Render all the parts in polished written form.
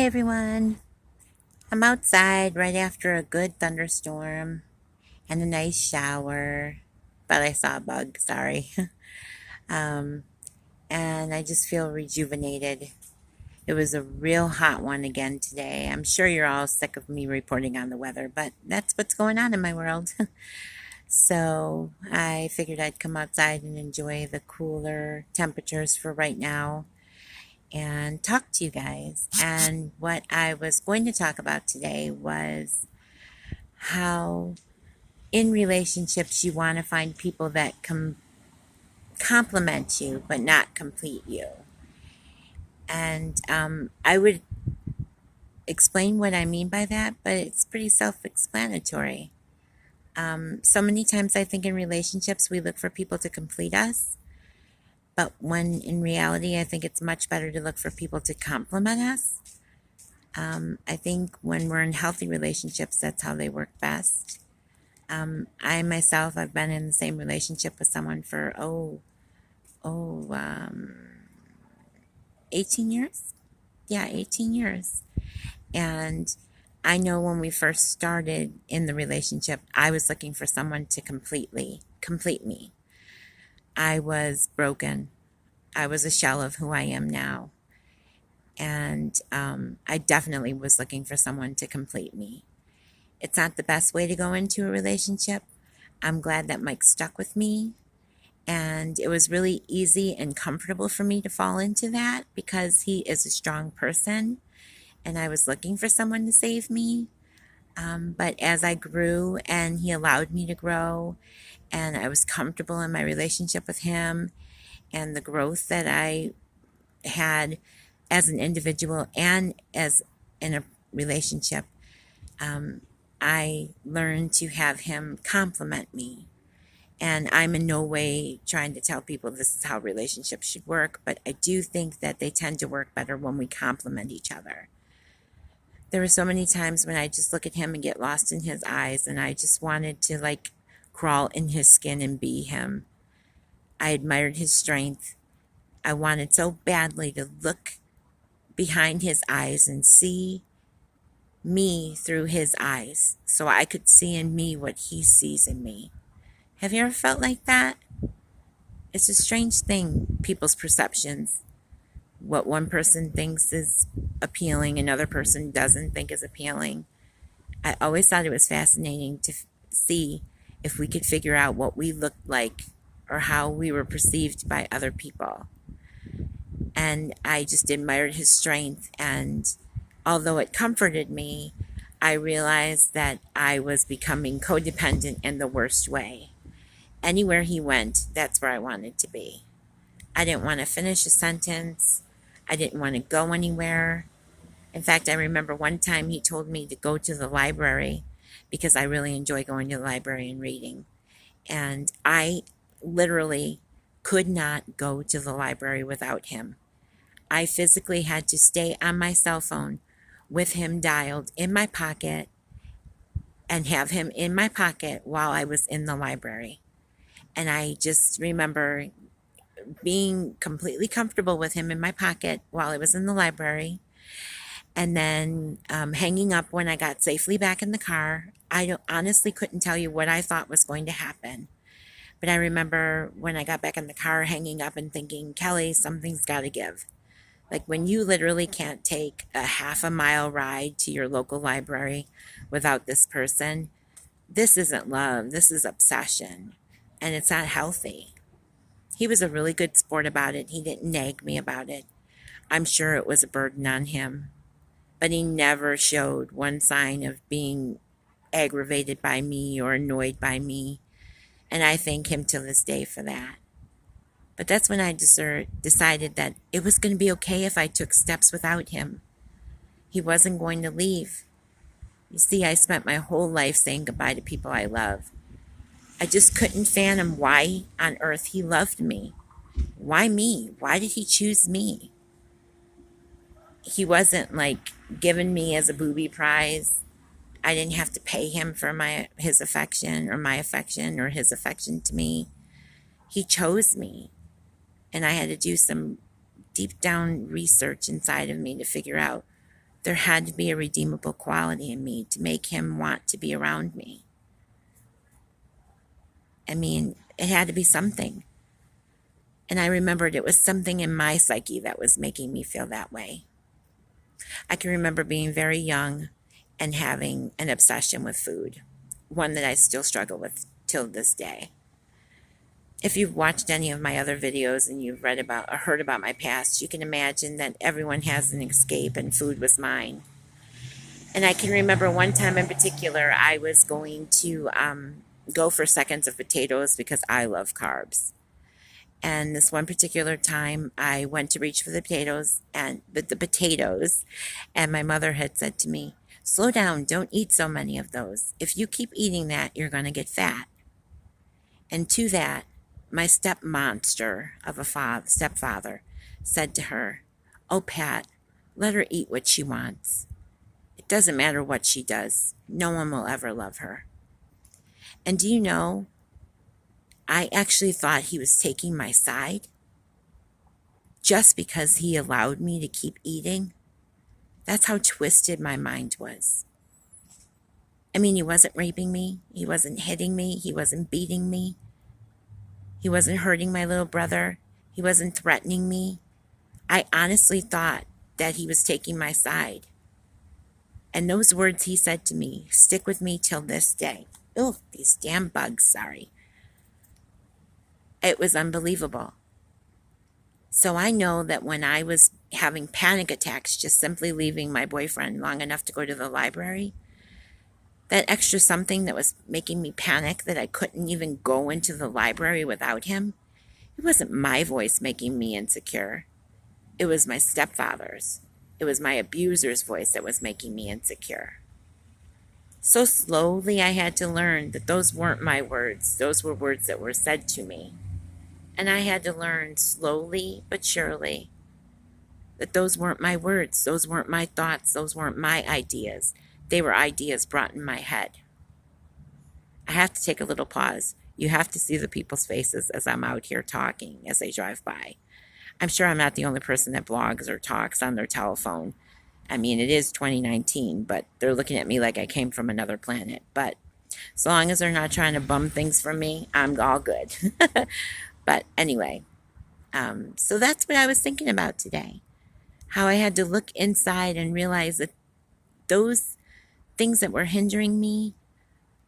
everyone. I'm outside right after a good thunderstorm and a nice shower, but I saw a bug, sorry. um, and I just feel rejuvenated. It was a real hot one again today. I'm sure you're all sick of me reporting on the weather, but that's what's going on in my world. So I figured I'd come outside and enjoy the cooler temperatures for right now and talk to you guys. And what I was going to talk about today was how in relationships you want to find people that complement you but not complete you. And I would explain what I mean by that, but it's pretty self-explanatory. So many times I think in relationships we look for people to complete us, but when in reality I think it's much better to look for people to complement us. I think when we're in healthy relationships, that's how they work best. I myself, I've been in the same relationship with someone for, 18 years? Yeah, 18 years. And I know when we first started in the relationship, I was looking for someone to complete me. I was broken. I was a shell of who I am now. And I definitely was looking for someone to complete me. It's not the best way to go into a relationship. I'm glad that Mike stuck with me. And it was really easy and comfortable for me to fall into that because he is a strong person. And I was looking for someone to save me. But as I grew and he allowed me to grow, and I was comfortable in my relationship with him, and the growth that I had as an individual and as in a relationship, I learned to have him compliment me. And I'm in no way trying to tell people this is how relationships should work, but I do think that they tend to work better when we complement each other. There were so many times when I just look at him and get lost in his eyes, and I just wanted to like crawl in his skin and be him. I admired his strength. I wanted so badly to look behind his eyes and see me through his eyes so I could see in me what he sees in me. Have you ever felt like that? It's a strange thing, people's perceptions. What one person thinks is appealing, another person doesn't think is appealing. I always thought it was fascinating to see if we could figure out what we looked like or how we were perceived by other people. And I just admired his strength. And although it comforted me, I realized that I was becoming codependent in the worst way. Anywhere he went, that's where I wanted to be. I didn't want to finish a sentence. I didn't want to go anywhere. In fact, I remember one time he told me to go to the library because I really enjoy going to the library and reading. And I literally could not go to the library without him. I physically had to stay on my cell phone with him dialed in my pocket and have him in my pocket while I was in the library. And I just remember being completely comfortable with him in my pocket while I was in the library, and then hanging up when I got safely back in the car. Honestly couldn't tell you what I thought was going to happen. But I remember when I got back in the car hanging up and thinking, Kelly, something's got to give. Like when you literally can't take a half a mile ride to your local library without this person, this isn't love, this is obsession. And it's not healthy. He was a really good sport about it. He didn't nag me about it. I'm sure it was a burden on him. But he never showed one sign of being aggravated by me or annoyed by me. And I thank him to this day for that. But that's when I decided that it was going to be okay if I took steps without him. He wasn't going to leave. You see, I spent my whole life saying goodbye to people I love. I just couldn't fathom why on earth he loved me. Why me? Why did he choose me? He wasn't like giving me as a booby prize. I didn't have to pay him for his affection or my affection or his affection to me. He chose me. And I had to do some deep down research inside of me to figure out There had to be a redeemable quality in me to make him want to be around me. I mean, it had to be something. And I remembered it was something in my psyche that was making me feel that way. I can remember being very young and having an obsession with food, one that I still struggle with till this day. If you've watched any of my other videos and you've read about or heard about my past, you can imagine that everyone has an escape, and food was mine. And I can remember one time in particular, I was going to go for seconds of potatoes because I love carbs. And this one particular time, I went to reach for the potatoes, and my mother had said to me, "Slow down, don't eat so many of those. If you keep eating that, you're going to get fat." And to that, my stepmonster of a stepfather said to her, "Oh, Pat, let her eat what she wants. It doesn't matter what she does. No one will ever love her." And do you know, I actually thought he was taking my side just because he allowed me to keep eating. That's how twisted my mind was. I mean, he wasn't raping me. He wasn't hitting me. He wasn't beating me. He wasn't hurting my little brother. He wasn't threatening me. I honestly thought that he was taking my side. And those words he said to me stick with me till this day. Oh, these damn bugs, sorry. It was unbelievable. So I know that when I was having panic attacks, just simply leaving my boyfriend long enough to go to the library, that extra something that was making me panic that I couldn't even go into the library without him, it wasn't my voice making me insecure. It was my stepfather's. It was my abuser's voice that was making me insecure. So slowly I had to learn that those weren't my words. Those were words that were said to me. And I had to learn slowly but surely that those weren't my words. Those weren't my thoughts. Those weren't my ideas. They were ideas brought in my head. I have to take a little pause. You have to see the people's faces as I'm out here talking as they drive by. I'm sure I'm not the only person that blogs or talks on their telephone. I mean, it is 2019, but they're looking at me like I came from another planet. But so long as they're not trying to bum things from me, I'm all good. But anyway, so that's what I was thinking about today. How I had to look inside and realize that those things that were hindering me,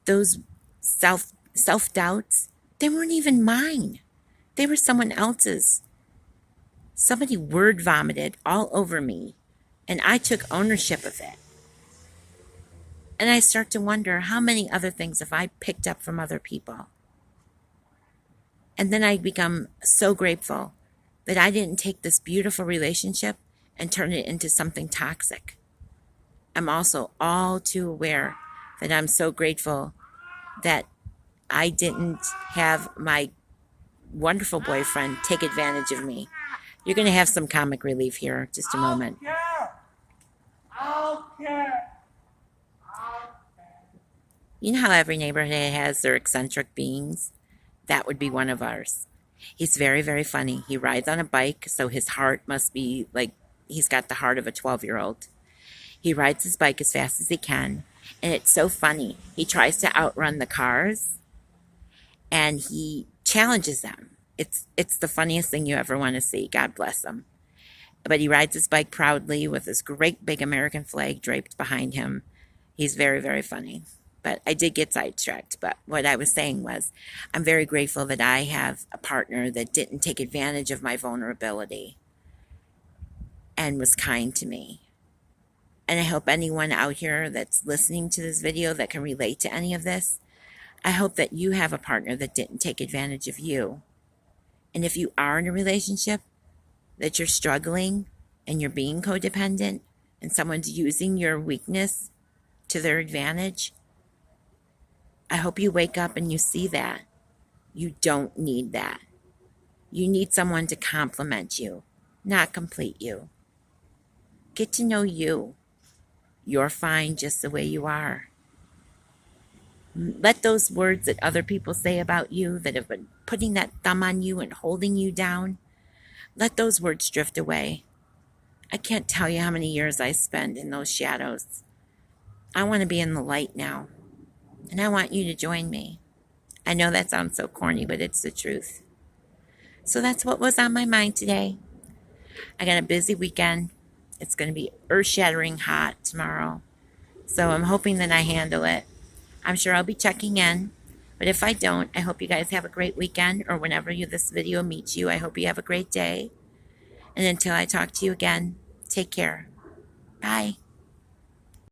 those self-doubts, they weren't even mine. They were someone else's. Somebody word vomited all over me, and I took ownership of it. And I start to wonder, how many other things have I picked up from other people? And then I become so grateful that I didn't take this beautiful relationship and turn it into something toxic. I'm also all too aware that I'm so grateful that I didn't have my wonderful boyfriend take advantage of me. You're going to have some comic relief here, just a moment. You know how every neighborhood has their eccentric beings? That would be one of ours. He's very, very funny. He rides on a bike, so his heart must be like he's got the heart of a 12-year-old. He rides his bike as fast as he can, and it's so funny. He tries to outrun the cars, and he challenges them. It's the funniest thing you ever want to see. God bless him. But he rides his bike proudly with this great big American flag draped behind him. He's very, very funny. But I did get sidetracked. But what I was saying was, I'm very grateful that I have a partner that didn't take advantage of my vulnerability and was kind to me. And I hope anyone out here that's listening to this video that can relate to any of this, I hope that you have a partner that didn't take advantage of you. And if you are in a relationship that you're struggling and you're being codependent and someone's using your weakness to their advantage, I hope you wake up and you see that. You don't need that. You need someone to compliment you, not complete you. Get to know you. You're fine just the way you are. Let those words that other people say about you that have been putting that thumb on you and holding you down, let those words drift away. I can't tell you how many years I spend in those shadows. I want to be in the light now, and I want you to join me. I know that sounds so corny, but it's the truth. So that's what was on my mind today. I got a busy weekend. It's going to be earth-shattering hot tomorrow. So I'm hoping that I handle it. I'm sure I'll be checking in. But if I don't, I hope you guys have a great weekend, or whenever this video meets you, I hope you have a great day. And until I talk to you again, take care. Bye.